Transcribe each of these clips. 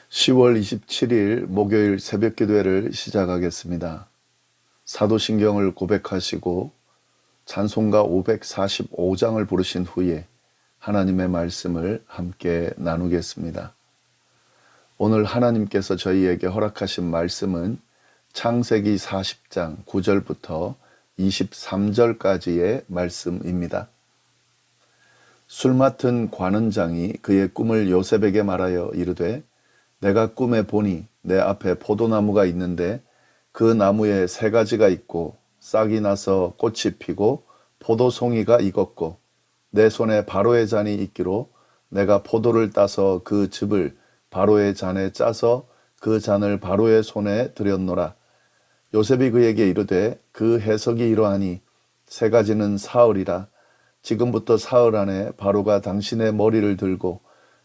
10월 27일 목요일 새벽 기도회를 시작하겠습니다. 사도신경을 고백하시고 찬송가 545장을 부르신 후에 하나님의 말씀을 함께 나누겠습니다. 오늘 하나님께서 저희에게 허락하신 말씀은 창세기 40장 9절부터 23절까지의 말씀입니다. 술 맡은 관원장이 그의 꿈을 요셉에게 말하여 이르되 내가 꿈에 보니 내 앞에 포도나무가 있는데 그 나무에 세 가지가 있고 싹이 나서 꽃이 피고 포도송이가 익었고 내 손에 바로의 잔이 있기로 내가 포도를 따서 그 즙을 바로의 잔에 짜서 그 잔을 바로의 손에 들였노라. 요셉이 그에게 이르되 그 해석이 이러하니 세 가지는 사흘이라. 지금부터 사흘 안에 바로가 당신의 머리를 들고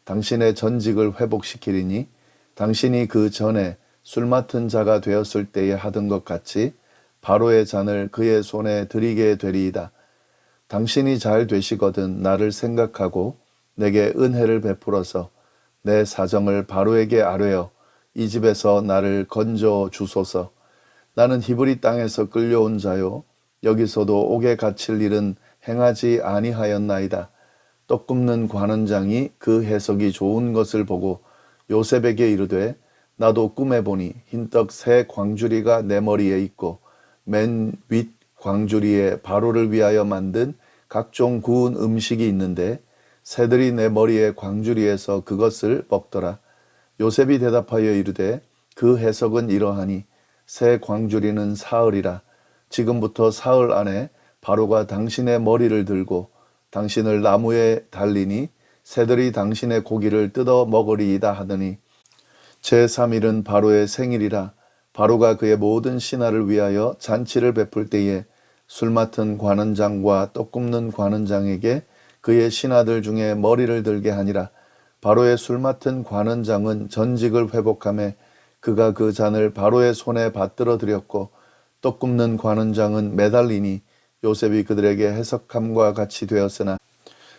당신의 전직을 회복시키리니 당신이 그 전에 술 맡은 자가 되었을 때에 하던 것 같이 바로의 잔을 그의 손에 드리게 되리이다. 당신이 잘 되시거든 나를 생각하고 내게 은혜를 베풀어서 내 사정을 바로에게 아뢰어 이 집에서 나를 건져 주소서. 나는 히브리 땅에서 끌려온 자요 여기서도 옥에 갇힐 일은 행하지 아니하였나이다. 떡 굽는 관원장이 그 해석이 좋은 것을 보고 요셉에게 이르되 나도 꿈에 보니 흰떡 세 광주리가 내 머리에 있고 맨 윗 광주리에 바로를 위하여 만든 각종 구운 음식이 있는데 새들이 내 머리에 광주리에서 그것을 먹더라. 요셉이 대답하여 이르되 그 해석은 이러하니 새 광주리는 사흘이라. 지금부터 사흘 안에 바로가 당신의 머리를 들고 당신을 나무에 달리니 새들이 당신의 고기를 뜯어 먹으리이다 하더니 제3일은 바로의 생일이라. 바로가 그의 모든 신하를 위하여 잔치를 베풀 때에 술 맡은 관원장과 떡 굽는 관원장에게 그의 신하들 중에 머리를 들게 하니라. 바로의 술 맡은 관원장은 전직을 회복하며 그가 그 잔을 바로의 손에 받들어 드렸고 떡 굽는 관원장은 매달리니 요셉이 그들에게 해석함과 같이 되었으나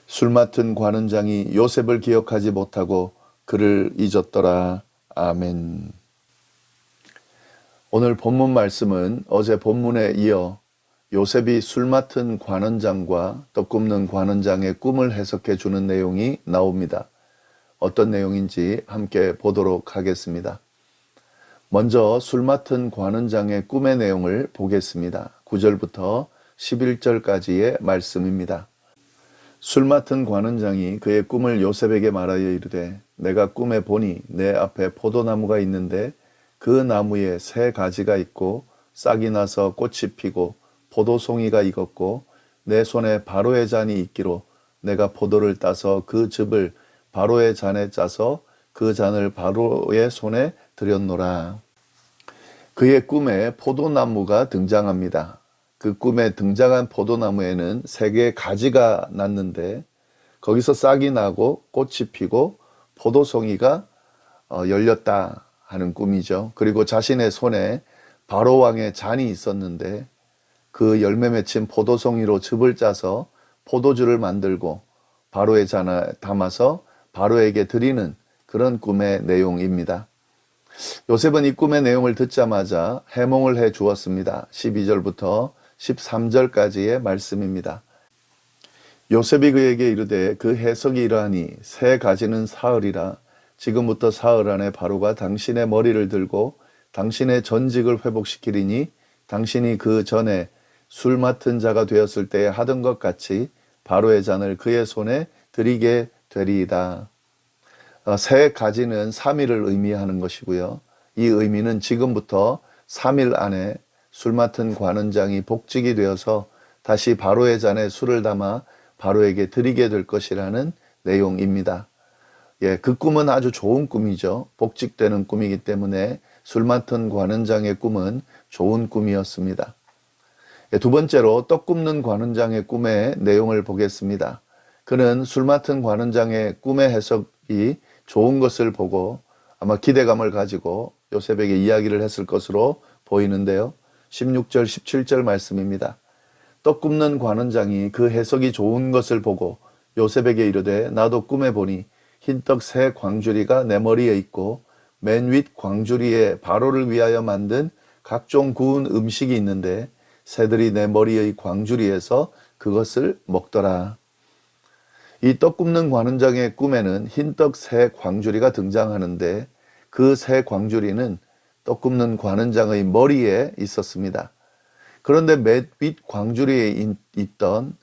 술 맡은 관원장이 요셉을 기억하지 못하고 그를 잊었더라. 아멘. 오늘 본문 말씀은 어제 본문에 이어 요셉이 술 맡은 관원장과 떡 굽는 관원장의 꿈을 해석해 주는 내용이 나옵니다. 어떤 내용인지 함께 보도록 하겠습니다. 먼저 술 맡은 관원장의 꿈의 내용을 보겠습니다. 9절부터 11절까지의 말씀입니다. 술 맡은 관원장이 그의 꿈을 요셉에게 말하여 이르되 내가 꿈에 보니 내 앞에 포도나무가 있는데 그 나무에 세 가지가 있고 싹이 나서 꽃이 피고 포도송이가 익었고 내 손에 바로의 잔이 있기로 내가 포도를 따서 그 즙을 바로의 잔에 짜서 그 잔을 바로의 손에 들였노라. 그의 꿈에 포도나무가 등장합니다. 그 꿈에 등장한 포도나무에는 세 개의 가지가 났는데 거기서 싹이 나고 꽃이 피고 포도송이가 열렸다 하는 꿈이죠. 그리고 자신의 손에 바로 왕의 잔이 있었는데 그 열매 맺힌 포도송이로 즙을 짜서 포도주를 만들고 바로의 잔에 담아서 바로에게 드리는 그런 꿈의 내용입니다. 요셉은 이 꿈의 내용을 듣자마자 해몽을 해 주었습니다. 12절부터 13절까지의 말씀입니다. 요셉이 그에게 이르되 그 해석이 이러하니 세 가지는 사흘이라. 지금부터 사흘 안에 바로가 당신의 머리를 들고 당신의 전직을 회복시키리니 당신이 그 전에 술 맡은 자가 되었을 때에 하던 것 같이 바로의 잔을 그의 손에 드리게 되리이다. 세 가지는 3일을 의미하는 것이고요. 이 의미는 지금부터 3일 안에 술 맡은 관원장이 복직이 되어서 다시 바로의 잔에 술을 담아 바로에게 드리게 될 것이라는 내용입니다. 그 꿈은 아주 좋은 꿈이죠. 복직되는 꿈이기 때문에 술 맡은 관원장의 꿈은 좋은 꿈이었습니다. 두 번째로 떡 굽는 관원장의 꿈의 내용을 보겠습니다. 그는 술 맡은 관원장의 꿈의 해석이 좋은 것을 보고 아마 기대감을 가지고 요셉에게 이야기를 했을 것으로 보이는데요. 16절 17절 말씀입니다. 떡 굽는 관원장이 그 해석이 좋은 것을 보고 요셉에게 이르되 나도 꿈에 보니 흰떡 새 광주리가 내 머리에 있고 맨 윗 광주리에 바로를 위하여 만든 각종 구운 음식이 있는데 새들이 내 머리의 광주리에서 그것을 먹더라. 이 떡 굽는 관원장의 꿈에는 흰떡 새 광주리가 등장하는데 그 새 광주리는 떡 굽는 관원장의 머리에 있었습니다. 그런데 맨 윗 광주리에 있던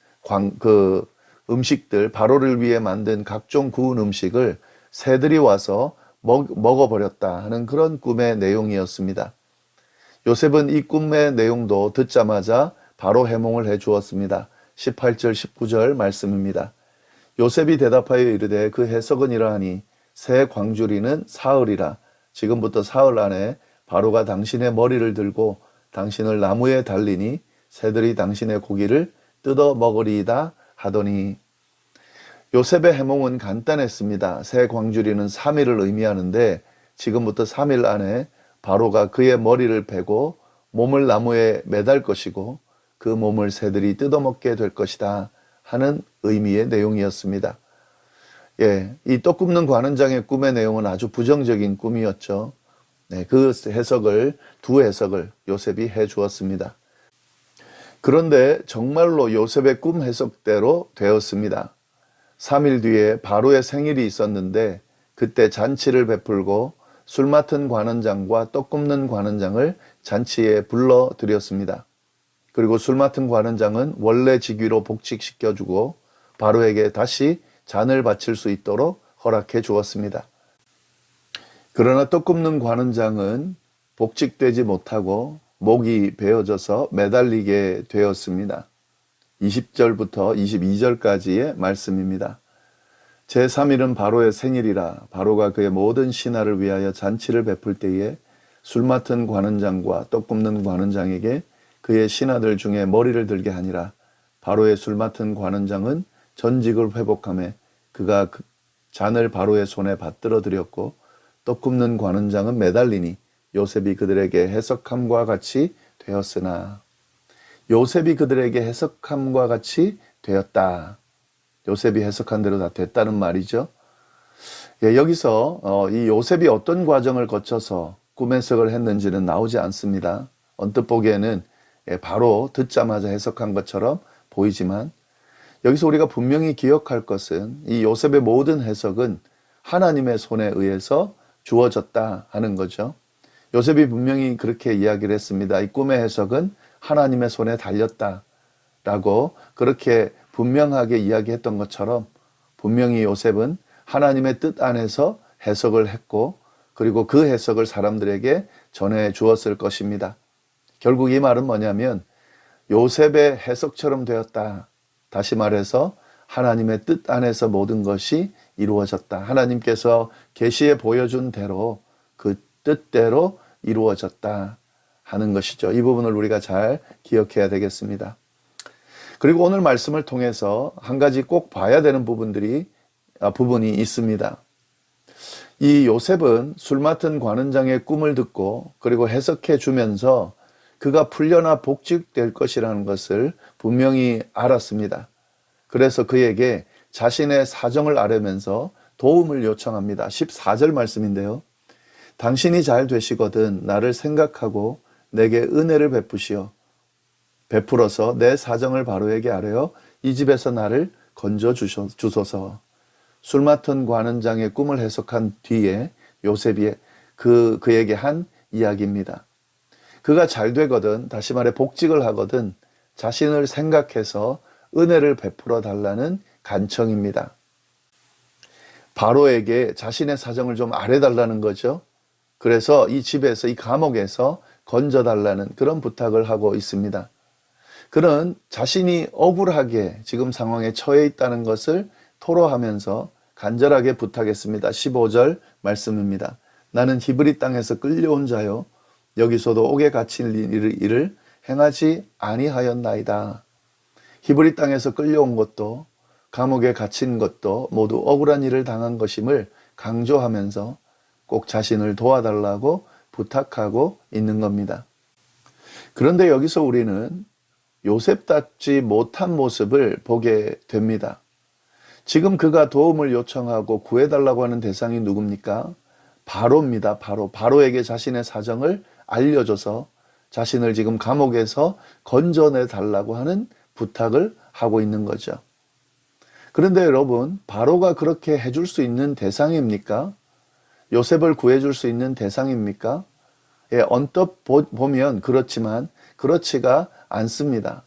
음식들, 바로를 위해 만든 각종 구운 음식을 새들이 와서 먹어버렸다 하는 그런 꿈의 내용이었습니다. 요셉은 이 꿈의 내용도 듣자마자 바로 해몽을 해 주었습니다. 18절 19절 말씀입니다. 요셉이 대답하여 이르되 그 해석은 이러하니 새 광주리는 사흘이라. 지금부터 사흘 안에 바로가 당신의 머리를 들고 당신을 나무에 달리니 새들이 당신의 고기를 뜯어 먹으리이다 하더니. 요셉의 해몽은 간단했습니다. 새 광주리는 3일을 의미하는데 지금부터 3일 안에 바로가 그의 머리를 베고 몸을 나무에 매달 것이고 그 몸을 새들이 뜯어먹게 될 것이다 하는 의미의 내용이었습니다. 예, 이 떡 굽는 관원장의 꿈의 내용은 아주 부정적인 꿈이었죠. 네, 그 두 해석을 요셉이 해 주었습니다. 그런데 정말로 요셉의 꿈 해석대로 되었습니다. 3일 뒤에 바로의 생일이 있었는데 그때 잔치를 베풀고 술 맡은 관원장과 떡 굽는 관원장을 잔치에 불러들였습니다. 그리고 술 맡은 관원장은 원래 직위로 복직시켜주고 바로에게 다시 잔을 바칠 수 있도록 허락해 주었습니다. 그러나 떡 굽는 관원장은 복직되지 못하고 목이 베어져서 매달리게 되었습니다. 20절부터 22절까지의 말씀입니다. 제3일은 바로의 생일이라 바로가 그의 모든 신하를 위하여 잔치를 베풀 때에 술 맡은 관원장과 떡 굽는 관원장에게 그의 신하들 중에 머리를 들게 하니라. 바로의 술 맡은 관원장은 전직을 회복하며 그가 잔을 바로의 손에 받들어 드렸고 떡 굽는 관원장은 매달리니 요셉이 그들에게 해석함과 같이 되었으나. 요셉이 그들에게 해석함과 같이 되었다. 요셉이 해석한 대로 다 됐다는 말이죠. 예, 여기서 이 요셉이 어떤 과정을 거쳐서 꿈 해석을 했는지는 나오지 않습니다. 언뜻 보기에는 바로 듣자마자 해석한 것처럼 보이지만 여기서 우리가 분명히 기억할 것은 이 요셉의 모든 해석은 하나님의 손에 의해서 주어졌다 하는 거죠. 요셉이 분명히 그렇게 이야기를 했습니다. 이 꿈의 해석은 하나님의 손에 달렸다라고 그렇게 분명하게 이야기했던 것처럼 분명히 요셉은 하나님의 뜻 안에서 해석을 했고 그리고 그 해석을 사람들에게 전해 주었을 것입니다. 결국 이 말은 뭐냐면 요셉의 해석처럼 되었다. 다시 말해서 하나님의 뜻 안에서 모든 것이 이루어졌다. 하나님께서 계시에 보여준 대로 그 뜻대로 이루어졌다 하는 것이죠. 이 부분을 우리가 잘 기억해야 되겠습니다. 그리고 오늘 말씀을 통해서 한 가지 꼭 봐야 되는 부분이 있습니다. 이 요셉은 술 맡은 관원장의 꿈을 듣고 그리고 해석해 주면서 그가 풀려나 복직될 것이라는 것을 분명히 알았습니다. 그래서 그에게 자신의 사정을 아뢰면서 도움을 요청합니다. 14절 말씀인데요. 당신이 잘 되시거든 나를 생각하고 내게 은혜를 베풀어서 내 사정을 바로에게 아뢰어 이 집에서 나를 건져 주소서. 술 맡은 관원장의 꿈을 해석한 뒤에 요셉이 그에게 한 이야기입니다. 그가 잘 되거든, 다시 말해 복직을 하거든 자신을 생각해서 은혜를 베풀어 달라는 간청입니다. 바로에게 자신의 사정을 좀 아뢰달라는 거죠. 그래서 이 집에서, 이 감옥에서 건져달라는 그런 부탁을 하고 있습니다. 그는 자신이 억울하게 지금 상황에 처해 있다는 것을 토로하면서 간절하게 부탁했습니다. 15절 말씀입니다. 나는 히브리 땅에서 끌려온 자요 여기서도 옥에 갇힌 일을 행하지 아니하였나이다. 히브리 땅에서 끌려온 것도 감옥에 갇힌 것도 모두 억울한 일을 당한 것임을 강조하면서 꼭 자신을 도와달라고 부탁하고 있는 겁니다. 그런데 여기서 우리는 요셉답지 못한 모습을 보게 됩니다. 지금 그가 도움을 요청하고 구해달라고 하는 대상이 누굽니까? 바로입니다. 바로에게 자신의 사정을 알려줘서 자신을 지금 감옥에서 건져내 달라고 하는 부탁을 하고 있는 거죠. 그런데 여러분, 바로가 그렇게 해줄 수 있는 대상입니까? 요셉을 구해줄 수 있는 대상입니까? 예, 언뜻 보면 그렇지만 그렇지가 않습니다.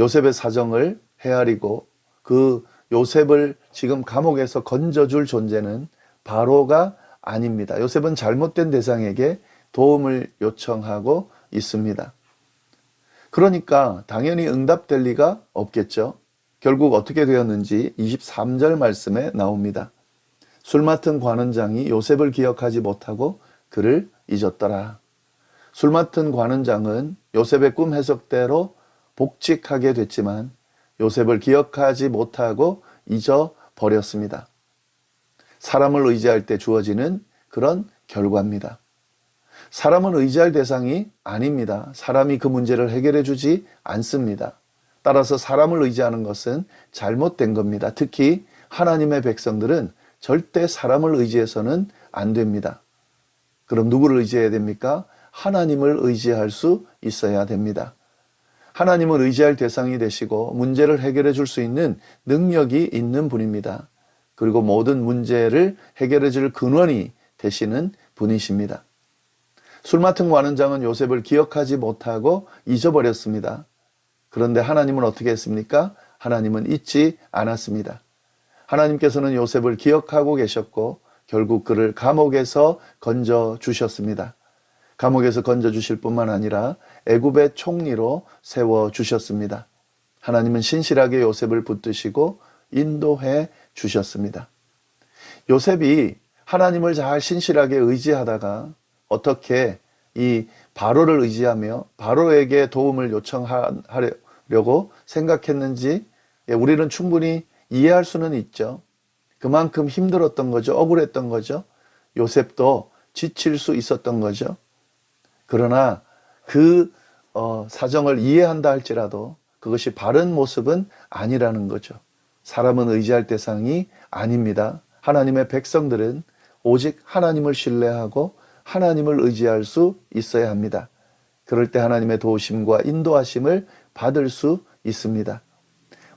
요셉의 사정을 헤아리고 그 요셉을 지금 감옥에서 건져줄 존재는 바로가 아닙니다. 요셉은 잘못된 대상에게 도움을 요청하고 있습니다. 그러니까 당연히 응답될 리가 없겠죠. 결국 어떻게 되었는지 23절 말씀에 나옵니다. 술 맡은 관원장이 요셉을 기억하지 못하고 그를 잊었더라. 술 맡은 관원장은 요셉의 꿈 해석대로 복직하게 됐지만 요셉을 기억하지 못하고 잊어버렸습니다. 사람을 의지할 때 주어지는 그런 결과입니다. 사람은 의지할 대상이 아닙니다. 사람이 그 문제를 해결해 주지 않습니다. 따라서 사람을 의지하는 것은 잘못된 겁니다. 특히 하나님의 백성들은 절대 사람을 의지해서는 안 됩니다. 그럼 누구를 의지해야 됩니까? 하나님을 의지할 수 있어야 됩니다. 하나님을 의지할 대상이 되시고 문제를 해결해 줄 수 있는 능력이 있는 분입니다. 그리고 모든 문제를 해결해 줄 근원이 되시는 분이십니다. 술 맡은 관원장은 요셉을 기억하지 못하고 잊어버렸습니다. 그런데 하나님은 어떻게 했습니까? 하나님은 잊지 않았습니다. 하나님께서는 요셉을 기억하고 계셨고 결국 그를 감옥에서 건져 주셨습니다. 감옥에서 건져 주실 뿐만 아니라 애굽의 총리로 세워 주셨습니다. 하나님은 신실하게 요셉을 붙드시고 인도해 주셨습니다. 요셉이 하나님을 잘 신실하게 의지하다가 어떻게 이 바로를 의지하며 바로에게 도움을 요청하려고 생각했는지 우리는 충분히 이해할 수는 있죠. 그만큼 힘들었던 거죠. 억울했던 거죠. 요셉도 지칠 수 있었던 거죠. 그러나 그 사정을 이해한다 할지라도 그것이 바른 모습은 아니라는 거죠. 사람은 의지할 대상이 아닙니다. 하나님의 백성들은 오직 하나님을 신뢰하고 하나님을 의지할 수 있어야 합니다. 그럴 때 하나님의 도우심과 인도하심을 받을 수 있습니다.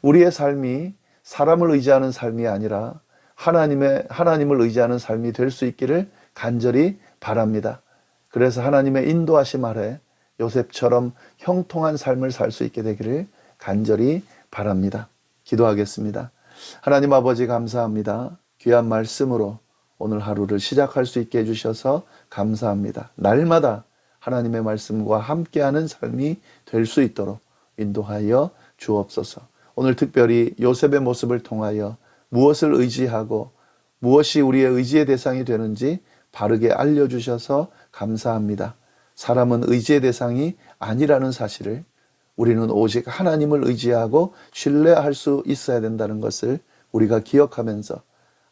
우리의 삶이 사람을 의지하는 삶이 아니라 하나님을 의지하는 삶이 될 수 있기를 간절히 바랍니다. 그래서 하나님의 인도하심 아래 요셉처럼 형통한 삶을 살 수 있게 되기를 간절히 바랍니다. 기도하겠습니다. 하나님 아버지 감사합니다. 귀한 말씀으로 오늘 하루를 시작할 수 있게 해주셔서 감사합니다. 날마다 하나님의 말씀과 함께하는 삶이 될 수 있도록 인도하여 주옵소서. 오늘 특별히 요셉의 모습을 통하여 무엇을 의지하고 무엇이 우리의 의지의 대상이 되는지 바르게 알려주셔서 감사합니다. 사람은 의지의 대상이 아니라는 사실을 우리는 오직 하나님을 의지하고 신뢰할 수 있어야 된다는 것을 우리가 기억하면서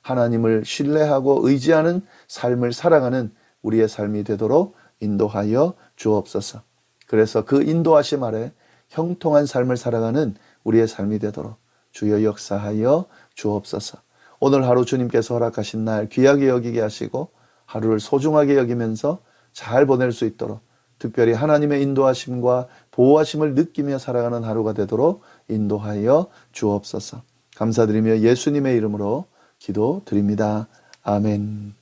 하나님을 신뢰하고 의지하는 삶을 살아가는 우리의 삶이 되도록 인도하여 주옵소서. 그래서 그 인도하심 아래 형통한 삶을 살아가는 우리의 삶이 되도록 주여 역사하여 주옵소서. 오늘 하루 주님께서 허락하신 날 귀하게 여기게 하시고 하루를 소중하게 여기면서 잘 보낼 수 있도록 특별히 하나님의 인도하심과 보호하심을 느끼며 살아가는 하루가 되도록 인도하여 주옵소서. 감사드리며 예수님의 이름으로 기도드립니다. 아멘.